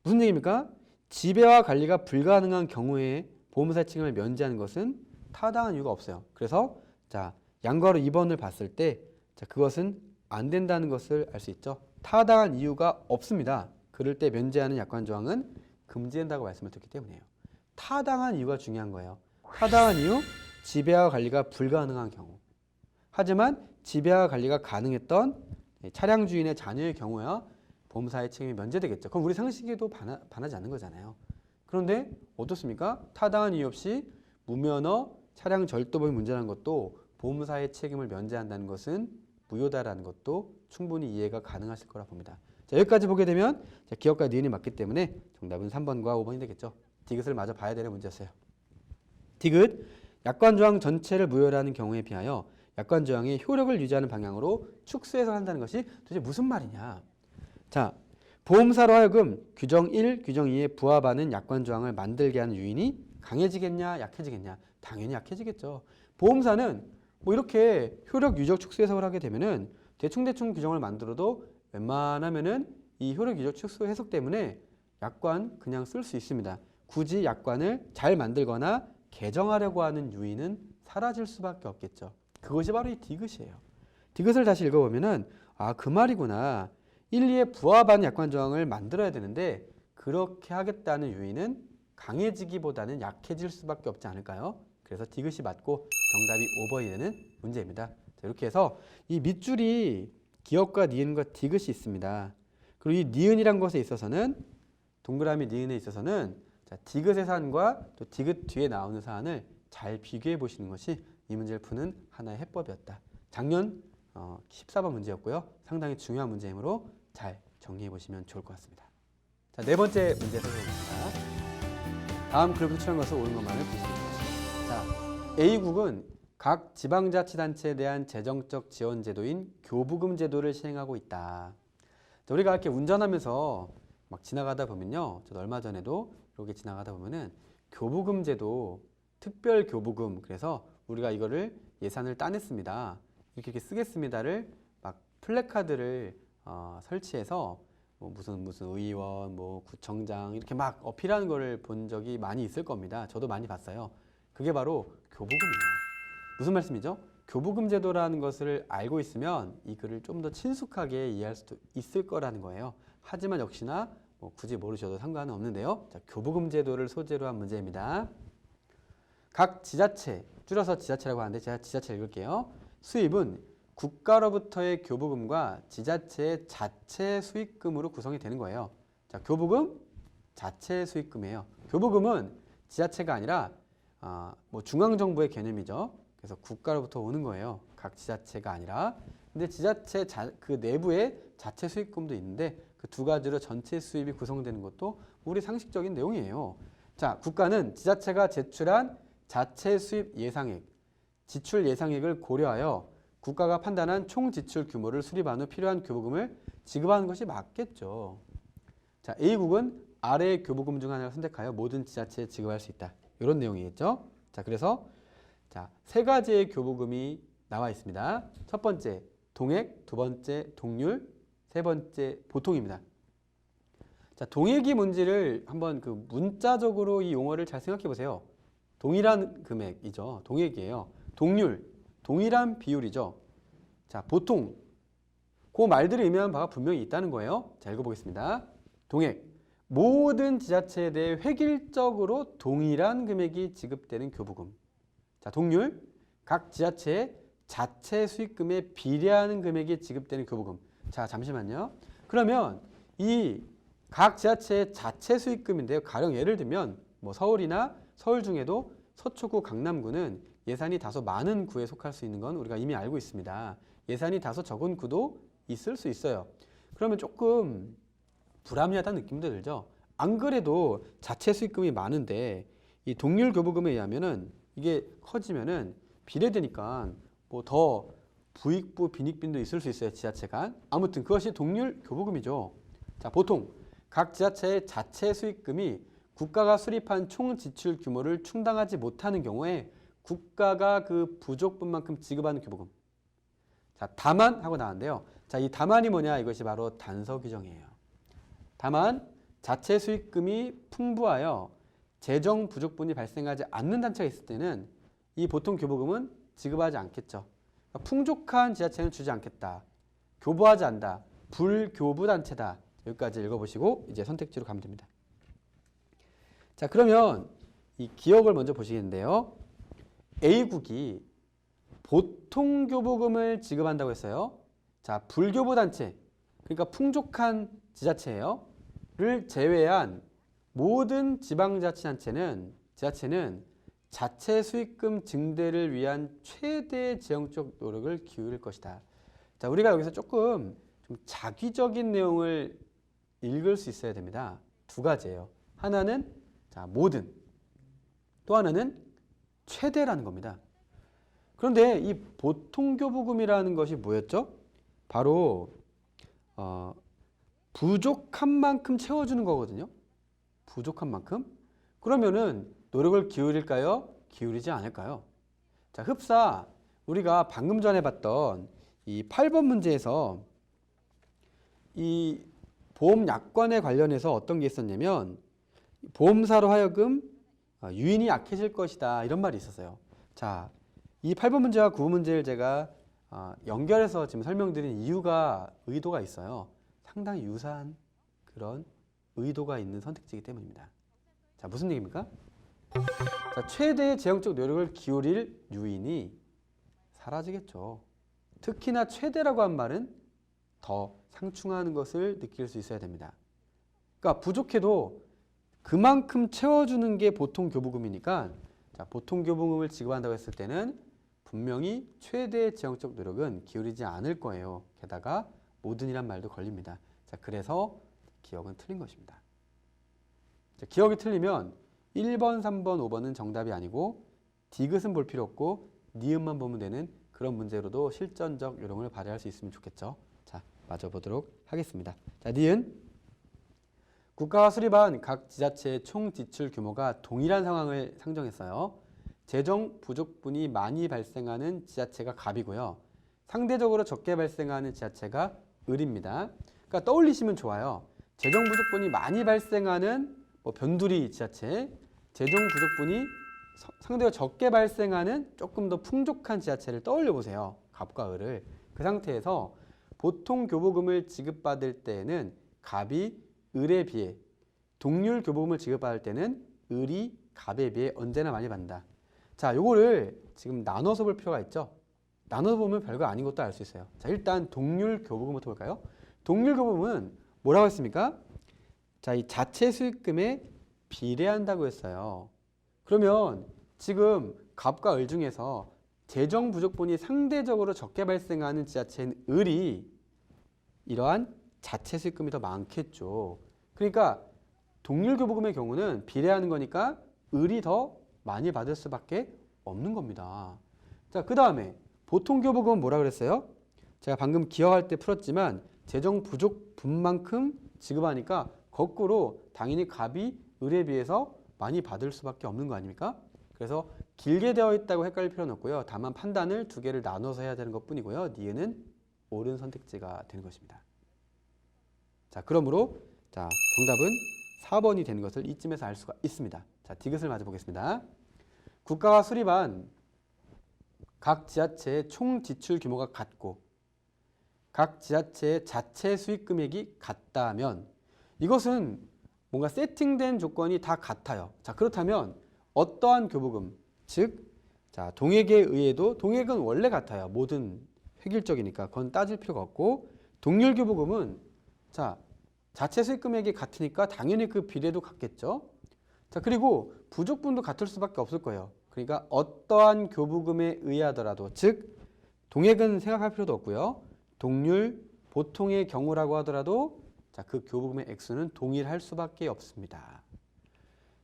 무슨 얘기입니까? 지배와 관리가 불가능한 경우에 보험사의 책임을 면제하는 것은 타당한 이유가 없어요. 그래서 자, 양괄호 2번을 봤을 때 자, 그것은 안 된다는 것을 알 수 있죠. 타당한 이유가 없습니다. 그럴 때 면제하는 약관 조항은 금지된다고 말씀을 드렸기 때문이에요. 타당한 이유가 중요한 거예요. 타당한 이유, 지배와 관리가 불가능한 경우. 하지만 지배와 관리가 가능했던 차량 주인의 자녀의 경우야 보험사의 책임이 면제되겠죠. 그럼 우리 상식에도 반하지 않는 거잖아요. 그런데 어떻습니까? 타당한 이유 없이 무면허 차량 절도범이 문제라는 것도 보험사의 책임을 면제한다는 것은 무효다라는 것도 충분히 이해가 가능하실 거라 봅니다. 자, 여기까지 보게 되면 자, 기억과 니은이 맞기 때문에 정답은 3번과 5번이 되겠죠. 디귿을 마저 봐야 되는 문제였어요. 디귿, 약관조항 전체를 무효로 하는 경우에 비하여 약관조항의 효력을 유지하는 방향으로 축소해서 한다는 것이 도대체 무슨 말이냐. 자, 보험사로 하여금 규정 1, 규정 2에 부합하는 약관조항을 만들게 하는 요인이 강해지겠냐 약해지겠냐. 당연히 약해지겠죠. 보험사는 뭐 이렇게 효력 유적 축소 해석을 하게 되면은 대충 규정을 만들어도 웬만하면은 이 효력 유적 축소 해석 때문에 약관 그냥 쓸 수 있습니다. 굳이 약관을 잘 만들거나 개정하려고 하는 유인은 사라질 수밖에 없겠죠. 그것이 바로 이 디귿이에요. 디귿을 다시 읽어보면은 아, 그 말이구나. 1, 2에 부합하는 약관 조항을 만들어야 되는데 그렇게 하겠다는 유인은 강해지기보다는 약해질 수밖에 없지 않을까요? 그래서 디귿이 맞고 정답이 5번이 되는 문제입니다. 자, 이렇게 해서 이 밑줄이 기억과 니은과 디귿이 있습니다. 그리고 이 니은이란 것에 있어서는 동그라미 니은에 있어서는 자, 디귿의 사안과 또 디귿 뒤에 나오는 사안을 잘 비교해 보시는 것이 이 문제를 푸는 하나의 해법이었다. 작년 14번 문제였고요. 상당히 중요한 문제이므로 잘 정리해 보시면 좋을 것 같습니다. 자, 네 번째 문제 살펴보겠습니다. 다음 글부터 출한 것을 옳은 것만을 보시면 되겠습니다. 자, A국은 각 지방자치단체에 대한 재정적 지원 제도인 교부금 제도를 시행하고 있다. 자, 우리가 이렇게 운전하면서 막 지나가다 보면요. 저도 얼마 전에도 이렇게 지나가다 보면은 교부금 제도, 특별 교부금, 그래서 우리가 이거를 예산을 따냈습니다. 이렇게 쓰겠습니다를 막 플래카드를 설치해서 뭐 무슨 의원, 뭐 구청장 이렇게 막 어필하는 거를 본 적이 많이 있을 겁니다. 저도 많이 봤어요. 그게 바로 교부금이에요. 무슨 말씀이죠? 교부금 제도라는 것을 알고 있으면 이 글을 좀 더 친숙하게 이해할 수도 있을 거라는 거예요. 하지만 역시나 뭐 굳이 모르셔도 상관은 없는데요. 자, 교부금 제도를 소재로 한 문제입니다. 각 지자체, 줄여서 지자체라고 하는데 제가 지자체 읽을게요. 수입은 국가로부터의 교부금과 지자체의 자체 수익금으로 구성이 되는 거예요. 자, 교부금, 자체 수익금이에요. 교부금은 지자체가 아니라 뭐 중앙정부의 개념이죠. 그래서 국가로부터 오는 거예요. 각 지자체가 아니라. 근데 지자체 그 내부에 자체 수익금도 있는데 그 두 가지로 전체 수입이 구성되는 것도 우리 상식적인 내용이에요. 자, 국가는 지자체가 제출한 자체 수입 예상액, 지출 예상액을 고려하여 국가가 판단한 총 지출 규모를 수립한 후 필요한 교부금을 지급하는 것이 맞겠죠. 자, A국은 아래의 교부금 중 하나를 선택하여 모든 지자체에 지급할 수 있다. 이런 내용이겠죠. 자, 그래서 자, 세 가지의 교부금이 나와 있습니다. 첫 번째 동액, 두 번째 동률, 세 번째 보통입니다. 자, 동액이 뭔지를 한번 그 문자적으로 이 용어를 잘 생각해 보세요. 동일한 금액이죠. 동액이에요. 동률, 동일한 비율이죠. 자, 보통 그 말들이 의미하는 바가 분명히 있다는 거예요. 자, 읽어보겠습니다. 동액, 모든 지자체에 대해 획일적으로 동일한 금액이 지급되는 교부금. 자, 동률, 각 지자체의 자체 수익금에 비례하는 금액이 지급되는 교부금. 자, 잠시만요. 그러면 이 각 지자체의 자체 수익금인데요. 가령 예를 들면 뭐 서울이나 서울 중에도 서초구, 강남구는 예산이 다소 많은 구에 속할 수 있는 건 우리가 이미 알고 있습니다. 예산이 다소 적은 구도 있을 수 있어요. 그러면 조금 불합리하다는 느낌도 들죠. 안 그래도 자체 수익금이 많은데 이 동률 교부금에 의하면은 이게 커지면은 비례되니까 뭐 더 부익부 빈익빈도 있을 수 있어요. 지자체가. 아무튼 그것이 동률 교부금이죠. 자, 보통 각 지자체의 자체 수익금이 국가가 수립한 총 지출 규모를 충당하지 못하는 경우에 국가가 그 부족분 만큼 지급하는 교부금. 자, 다만 하고 나왔는데요. 자, 이 다만이 뭐냐? 이것이 바로 단서 규정이에요. 다만 자체 수익금이 풍부하여 재정 부족분이 발생하지 않는 단체가 있을 때는 이 보통 교부금은 지급하지 않겠죠. 그러니까 풍족한 지자체는 주지 않겠다. 교부하지 않는다. 불교부 단체다. 여기까지 읽어보시고 이제 선택지로 가면 됩니다. 자, 그러면 이 기억을 먼저 보시겠는데요. A국이 보통 교부금을 지급한다고 했어요. 자, 불교부 단체, 그러니까 풍족한 지자체예요. 를 제외한 모든 지방자치단체는 자체 수익금 증대를 위한 최대 재정적 노력을 기울일 것이다. 자, 우리가 여기서 조금 좀 자기적인 내용을 읽을 수 있어야 됩니다. 두 가지예요. 하나는 자, 모든, 또 하나는 최대라는 겁니다. 그런데 이 보통교부금이라는 것이 뭐였죠? 바로 부족한 만큼 채워주는 거거든요. 부족한 만큼. 그러면은 노력을 기울일까요? 기울이지 않을까요? 자, 흡사 우리가 방금 전에 봤던 이 8번 문제에서 이 보험약관에 관련해서 어떤 게 있었냐면 보험사로 하여금 유인이 약해질 것이다 이런 말이 있었어요. 자, 이 8번 문제와 9번 문제를 제가 연결해서 지금 설명드린 이유가 의도가 있어요. 상당히 유사한 그런 의도가 있는 선택지이기 때문입니다. 자, 무슨 얘기입니까? 자, 최대의 재정적 노력을 기울일 유인이 사라지겠죠. 특히나 최대라고 한 말은 더 상충하는 것을 느낄 수 있어야 됩니다. 그러니까 부족해도 그만큼 채워주는 게 보통 교부금이니까 자, 보통 교부금을 지급한다고 했을 때는 분명히 최대의 재정적 노력은 기울이지 않을 거예요. 게다가 모든이란 말도 걸립니다. 자, 그래서 기억은 틀린 것입니다. 자, 기억이 틀리면 1번, 3번, 5번은 정답이 아니고 디귿은 볼 필요 없고 니은만 보면 되는 그런 문제로도 실전적 요령을 발휘할 수 있으면 좋겠죠. 자, 마저 보도록 하겠습니다. 자, 니은 국가가 수립한 각 지자체의 총 지출 규모가 동일한 상황을 상정했어요. 재정 부족분이 많이 발생하는 지자체가 갑이고요. 상대적으로 적게 발생하는 지자체가 을입니다. 그러니까 떠올리시면 좋아요. 재정 부족분이 많이 발생하는 변두리 지자체, 재정 부족분이 상대적으로 적게 발생하는 조금 더 풍족한 지자체를 떠올려 보세요. 갑과 을을. 그 상태에서 보통 교부금을 지급받을 때에는 갑이 을에 비해, 동률 교부금을 지급받을 때는 을이 갑에 비해 언제나 많이 받는다. 자, 요거를 지금 나눠서 볼 필요가 있죠. 나눠서 보면 별거 아닌 것도 알 수 있어요. 자, 일단 동률 교부금부터 볼까요? 동률 교부금은 뭐라고 했습니까? 자, 이 자체 수익금에 비례한다고 했어요. 그러면 지금 갑과 을 중에서 재정 부족분이 상대적으로 적게 발생하는 지자체인 을이 이러한 자체 수익금이 더 많겠죠. 그러니까 동률 교부금의 경우는 비례하는 거니까 을이 더 많이 받을 수밖에 없는 겁니다. 자, 그 다음에 보통 교부금은 뭐라 그랬어요? 제가 방금 기억할 때 풀었지만 재정 부족분만큼 지급하니까 거꾸로 당연히 갑이 을에 비해서 많이 받을 수밖에 없는 거 아닙니까? 그래서 길게 되어 있다고 헷갈릴 필요는 없고요. 다만 판단을 두 개를 나눠서 해야 되는 것뿐이고요. 니은은 옳은 선택지가 되는 것입니다. 자, 그러므로 자, 정답은 4번이 되는 것을 이쯤에서 알 수가 있습니다. 자, 디귿을 맞아 보겠습니다. 국가가 수립한 각 지자체의 총 지출 규모가 같고 각 지자체의 자체 수익 금액이 같다면 이것은 뭔가 세팅된 조건이 다 같아요. 자, 그렇다면 어떠한 교부금, 즉 자, 동액에 의해도 동액은 원래 같아요. 모든 획일적이니까 그건 따질 필요가 없고 동률 교부금은 자, 자체 수익 금액이 같으니까 당연히 그 비례도 같겠죠. 자, 그리고 부족분도 같을 수밖에 없을 거예요. 그러니까 어떠한 교부금에 의하더라도 즉 동액은 생각할 필요도 없고요. 동률, 보통의 경우라고 하더라도 자, 그 교부금의 액수는 동일할 수밖에 없습니다.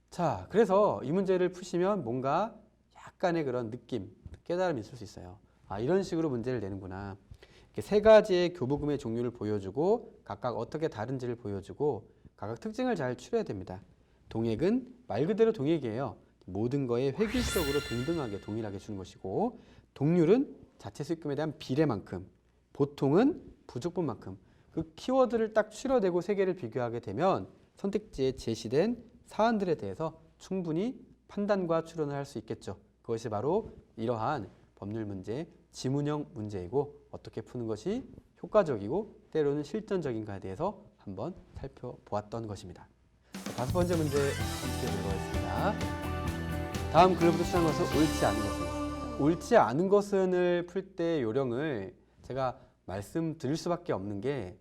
자, 그래서 이 문제를 푸시면 뭔가 약간의 그런 느낌, 깨달음이 있을 수 있어요. 아, 이런 식으로 문제를 내는구나. 이렇게 세 가지의 교부금의 종류를 보여주고 각각 어떻게 다른지를 보여주고 각각 특징을 잘 추려야 됩니다. 동액은 말 그대로 동액이에요. 모든 거에 획일적으로 동등하게 동일하게 주는 것이고 동률은 자체 수익금에 대한 비례만큼 보통은 부족분만큼 그 키워드를 딱 추려내고 세 개를 비교하게 되면 선택지에 제시된 사안들에 대해서 충분히 판단과 추론을 할 수 있겠죠. 그것이 바로 이러한 법률 문제, 지문형 문제이고 어떻게 푸는 것이 효과적이고 때로는 실전적인가에 대해서 한번 살펴보았던 것입니다. 다섯 번째 문제 읽어보겠습니다. 다음 글로부터 추정한 것은 옳지 않은 것은. 옳지 않은 것은을 풀 때 요령을 제가 말씀드릴 수밖에 없는 게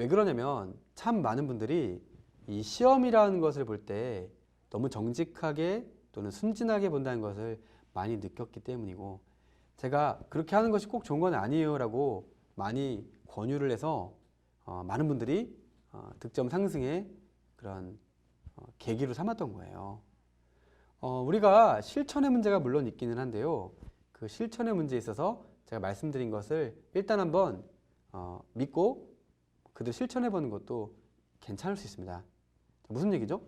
왜 그러냐면 참 많은 분들이 이 시험이라는 것을 볼 때 너무 정직하게 또는 순진하게 본다는 것을 많이 느꼈기 때문이고 제가 그렇게 하는 것이 꼭 좋은 건 아니에요 라고 많이 권유를 해서 많은 분들이 득점 상승의 그런 계기로 삼았던 거예요. 우리가 실천의 문제가 물론 있기는 한데요. 그 실천의 문제에 있어서 제가 말씀드린 것을 일단 한번 믿고 그대로 실천해 보는 것도 괜찮을 수 있습니다. 무슨 얘기죠?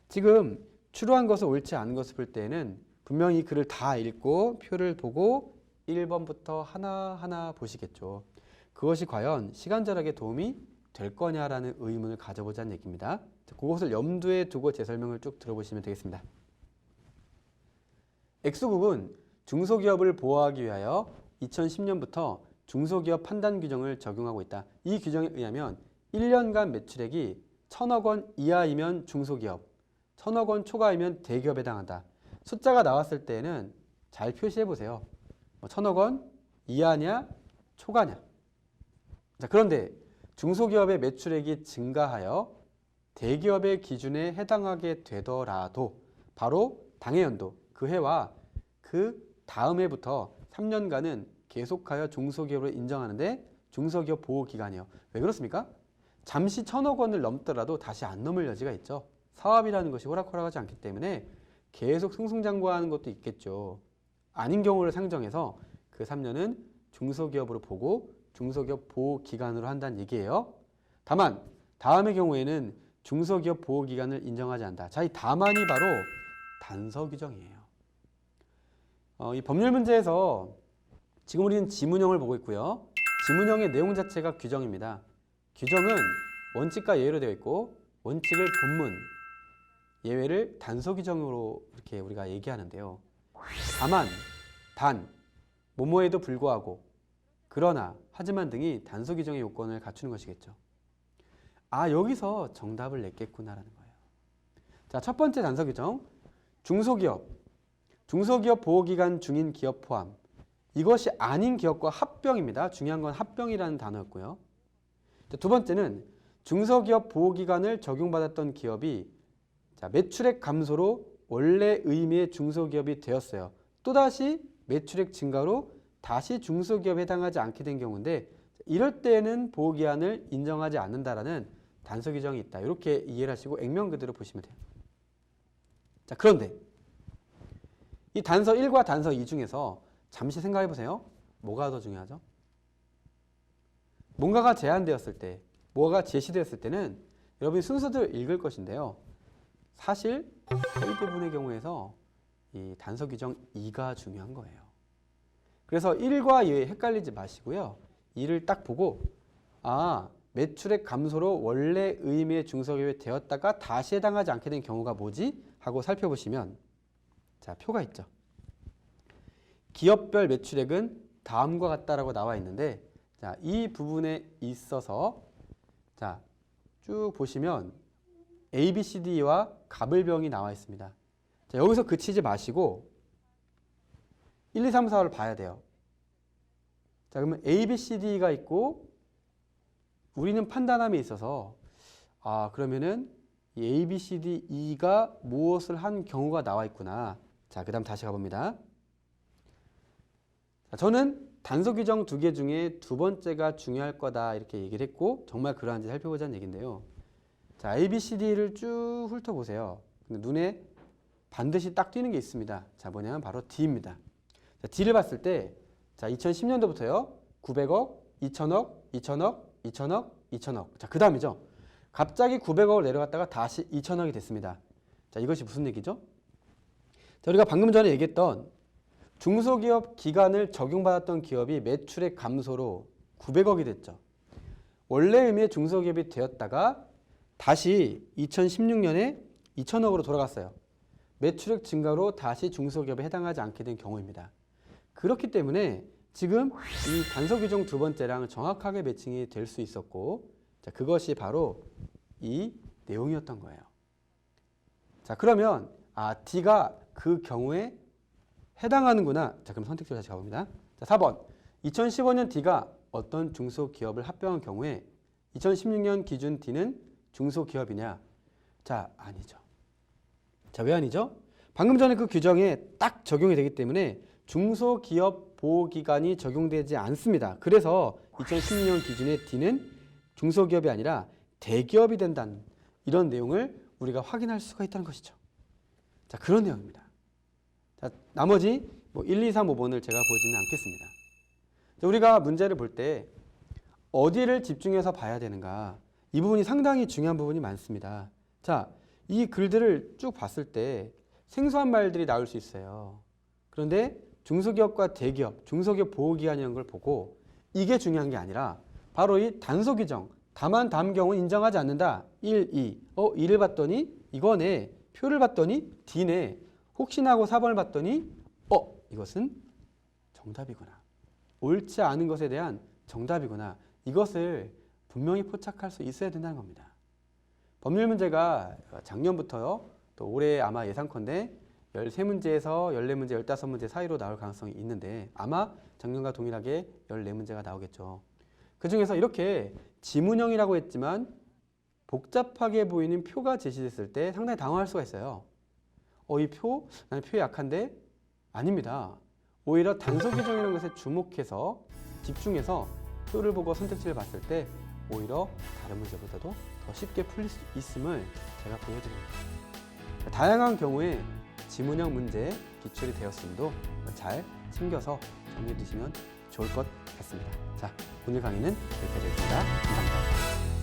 지금 추로한 것을 옳지 않은 것을 볼 때에는 분명히 이 글을 다 읽고 표를 보고 1번부터 하나하나 보시겠죠. 그것이 과연 시간 절약에 도움이 될 거냐라는 의문을 가져보자는 얘기입니다. 그것을 염두에 두고 제 설명을 쭉 들어보시면 되겠습니다. X국은 중소기업을 보호하기 위하여 2010년부터 중소기업 판단 규정을 적용하고 있다. 이 규정에 의하면 1년간 매출액이 1,000억 원 이하이면 중소기업, 1,000억 원 초과이면 대기업에 해당한다. 숫자가 나왔을 때는 잘 표시해 보세요. 1,000억 원 이하냐 초과냐. 자, 그런데 중소기업의 매출액이 증가하여 대기업의 기준에 해당하게 되더라도 바로 당해연도 그 해와 그 다음 해부터 3년간은 계속하여 중소기업으로 인정하는데 중소기업 보호기간이요. 왜 그렇습니까? 잠시 1,000억 원을 넘더라도 다시 안 넘을 여지가 있죠. 사업이라는 것이 호락호락하지 않기 때문에 계속 승승장구하는 것도 있겠죠. 아닌 경우를 상정해서 그 3년은 중소기업으로 보고 중소기업 보호기간으로 한다는 얘기예요. 다만 다음의 경우에는 중소기업 보호기간을 인정하지 않는다. 자, 이 다만이 바로 단서 규정이에요. 이 법률 문제에서 지금 우리는 지문형을 보고 있고요. 지문형의 내용 자체가 규정입니다. 규정은 원칙과 예외로 되어 있고 원칙을 본문, 예외를 단서 규정으로 이렇게 우리가 얘기하는데요. 다만, 단, 뭐뭐에도 불구하고, 그러나, 하지만 등이 단서 규정의 요건을 갖추는 것이겠죠. 아, 여기서 정답을 냈겠구나라는 거예요. 자, 첫 번째 단서 규정, 중소기업 보호기간 중인 기업 포함. 이것이 아닌 기업과 합병입니다. 중요한 건 합병이라는 단어였고요. 두 번째는 중소기업 보호기간을 적용받았던 기업이 매출액 감소로 원래 의미의 중소기업이 되었어요. 또다시 매출액 증가로 다시 중소기업에 해당하지 않게 된 경우인데 이럴 때는 보호기한을 인정하지 않는다라는 단서 규정이 있다. 이렇게 이해를 하시고 액면 그대로 보시면 돼요. 자, 그런데 이 단서 1과 단서 2 중에서 잠시 생각해 보세요. 뭐가 더 중요하죠? 뭔가가 제한되었을 때, 뭐가 제시되었을 때는 여러분이 순서대로 읽을 것인데요. 사실 거의 대부분의 경우에서 이 단서 규정 2가 중요한 거예요. 그래서 1과 2에 헷갈리지 마시고요. 2를 딱 보고 아, 매출액 감소로 원래 의미의 중소기업이 되었다가 다시 해당하지 않게 된 경우가 뭐지? 하고 살펴보시면 자, 표가 있죠. 기업별 매출액은 다음과 같다라고 나와 있는데 자, 이 부분에 있어서 자, 쭉 보시면 A, B, C, D와 갑을병이 나와 있습니다. 자, 여기서 그치지 마시고 1, 2, 3, 4를 봐야 돼요. 자, 그러면 A, B, C, D가 있고 우리는 판단함에 있어서 아, 그러면은 이 A, B, C, D, E가 무엇을 한 경우가 나와 있구나. 자, 그 다음 다시 가봅니다. 자, 저는 단서 규정 2개 중에 두 번째가 중요할 거다 이렇게 얘기를 했고 정말 그러한지 살펴보자는 얘기인데요. 자, A, B, C, D를 쭉 훑어보세요. 근데 눈에 반드시 딱 띄는 게 있습니다. 자, 뭐냐면 바로 D입니다. 자, D를 봤을 때 자, 2010년도부터요. 900억, 2000억, 2000억, 2000억, 2000억. 자, 그 다음이죠. 갑자기 900억을 내려갔다가 다시 2000억이 됐습니다. 자, 이것이 무슨 얘기죠? 자, 우리가 방금 전에 얘기했던 중소기업 기간을 적용받았던 기업이 매출액 감소로 900억이 됐죠. 원래 의미의 중소기업이 되었다가 다시 2016년에 2000억으로 돌아갔어요. 매출액 증가로 다시 중소기업에 해당하지 않게 된 경우입니다. 그렇기 때문에 지금 이 단서 규정 두 번째랑 정확하게 매칭이 될 수 있었고, 자, 그것이 바로 이 내용이었던 거예요. 자, 그러면 D가 그 경우에 해당하는구나. 자, 그럼 선택지로 다시 가봅니다. 자, 4번. 2015년 D가 어떤 중소기업을 합병한 경우에 2016년 기준 D는 중소기업이냐? 자, 아니죠. 자, 왜 아니죠? 방금 전에 그 규정에 딱 적용이 되기 때문에 중소기업 보호기간이 적용되지 않습니다. 그래서 2016년 기준의 D는 중소기업이 아니라 대기업이 된다는 이런 내용을 우리가 확인할 수가 있다는 것이죠. 자, 그런 내용입니다. 자, 나머지 1, 2, 3, 5번을 제가 보지는 않겠습니다. 자, 우리가 문제를 볼 때 어디를 집중해서 봐야 되는가? 이 부분이 상당히 중요한 부분이 많습니다. 자, 이 글들을 쭉 봤을 때 생소한 말들이 나올 수 있어요. 그런데 중소기업과 대기업, 중소기업 보호기간이라는 걸 보고 이게 중요한 게 아니라 바로 이 단서 규정, 다만 다음 경우는 인정하지 않는다. 1, 2. 2를 봤더니 이거네. 표를 봤더니 D네. 혹시나 하고 4번을 봤더니 이것은 정답이구나. 옳지 않은 것에 대한 정답이구나. 이것을 분명히 포착할 수 있어야 된다는 겁니다. 법률 문제가 작년부터요. 또 올해 아마 예상컨대 13문제에서 14문제, 15문제 사이로 나올 가능성이 있는데 아마 작년과 동일하게 14문제가 나오겠죠. 그 중에서 이렇게 지문형이라고 했지만 복잡하게 보이는 표가 제시됐을 때 상당히 당황할 수가 있어요. 이 표? 나는 표에 약한데? 아닙니다. 오히려 단서 규정이라는 것에 주목해서 집중해서 표를 보고 선택지를 봤을 때 오히려 다른 문제보다도 더 쉽게 풀릴 수 있음을 제가 보여드립니다. 다양한 경우에 지문형 문제 기출이 되었음도 잘 챙겨서 정리해 두시면 좋을 것 같습니다. 자, 오늘 강의는 여기까지였습니다. 감사합니다.